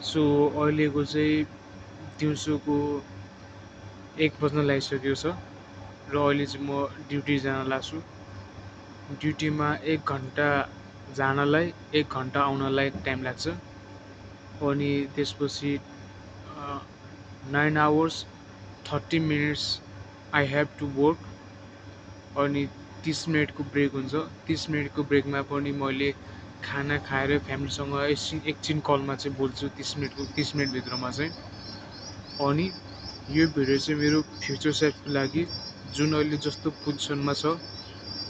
So अहिलेको चाहिँ दिउँसोको 1 बज्न लागिसकेको छ र अहिले चाहिँ म ड्युटी जान लाग्छु। ड्युटीमा 1 घन्टा जानलाई 1 घन्टा आउनलाई टाइम लाग्छ अनि त्यसपछि 9 hours 30 minutes I have to work अनि 30 मिनटको ब्रेक हुन्छ। 30 मिनटको ब्रेकमा पनि मैले खाना खाएर फ्यामिलीसँग एकछिन कलमा चाहिँ बोल्छु 30 मिनटभित्रमा चाहिँ। अनि यो भिडियो चाहिँ मेरो फ्युचर सेल्फको लागि जुन अहिले जस्तो पोजिसनमा छ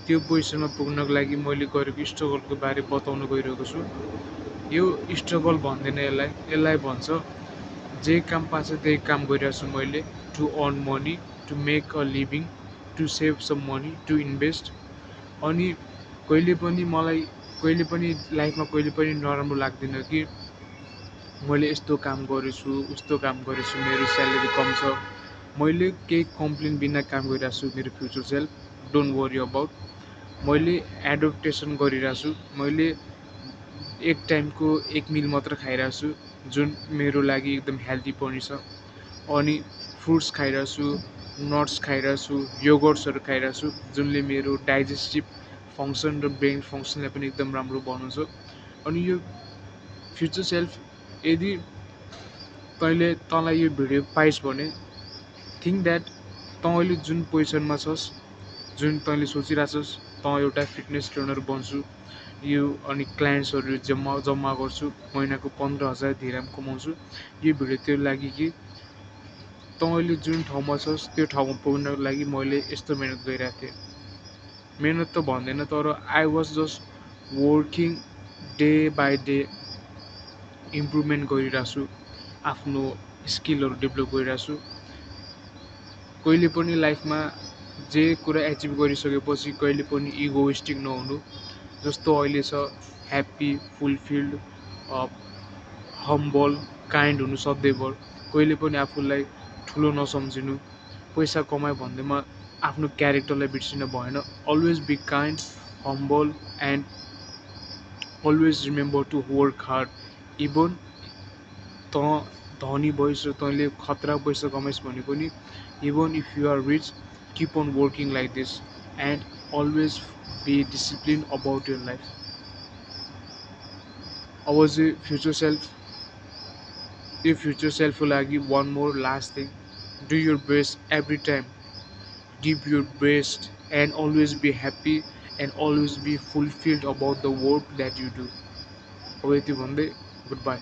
त्यो पोजिसनमा पुग्नको लागि मैले गरेको स्ट्रगलको बारे बताउन गइरहेको छु। यो स्ट्रगल भन्दैन, यसलाई भन्छ जे काम पाएको छ त्यही काम गरिरहेको छु मैले, to earn money, to make a living, to save some money, to invest. अनि कहिले पनि लाइफमा कहिले पनि नराम्रो लाग्दैन कि मैले यस्तो काम गरेछु उस्तो काम गरेछु मेरो स्यालेरी कम छ। मैले केही कम्प्लेन बिना काम गरिरहेको छु मेरो future self, don't worry about. मैले एडप्टेसन गरिरहेको छु। मैले एक टाइमको 1 मिल मात्र खाइरहेको छु जुन मेरो लागि एकदम हेल्दी पनि छ। अनि फ्रुट्स खाइरहेको छु, नट्स खाइरहेको छु, योगर्ट्सहरू खाइरहेको छु जुनले मेरो डाइजेस्टिभ फङ्सन र ब्रेन फङ्सनलाई पनि एकदम राम्रो बनाउँछ। अनि यो फ्युचर सेल्फ यदि तँलाई यो भिडियो पाइस् भने थिङ्क द्याट तँ अहिले जुन पोजिसनमा छस्, जुन तैँले सोचिरहेछस् तँ एउटा फिटनेस ट्रेनर बन्छु यो अनि क्लाइन्ट्सहरू जम्मा गर्छु, महिनाको 15,000 दिरहाम कमाउँछु। यो भिडियो त्यो लागि कि तँ अहिले जुन ठाउँमा छस् त्यो ठाउँमा पुग्नको लागि मैले यस्तो मिहिनेत गरिरहेको थिएँ। मिहिनेत त भन्दैन तर I was just working day by day, improvement गरिरहेको छु, आफ्नो स्किलहरू डेभलप गरिरहेको छु। कहिले पनि लाइफमा जे कुरा एचिभ गरिसकेपछि कहिले पनि इगोइस्टिक नहुनु, जस्तो अहिले छ ह्याप्पी, फुलफिल्ड, हम्बल, काइन्ड हुनु सधैँभर। कहिले पनि आफूलाई ठुलो नसम्झिनु, पैसा कमायो भन्दैमा आफ्नो क्यारेक्टरलाई बिर्सिन भएन। Always be kind, humble and always remember to work hard. Even तँ धनी भइस् र तैँले खतरा पैसा कमाइस् भने पनि, even if you are rich, keep on working like this and always be discipline about your life. अब चाहिँ फ्युचर सेल्फको लागि one more last thing, do your best every time, give your best and always be happy and always be fulfilled about the work that you do. अब यति भन्दै good by.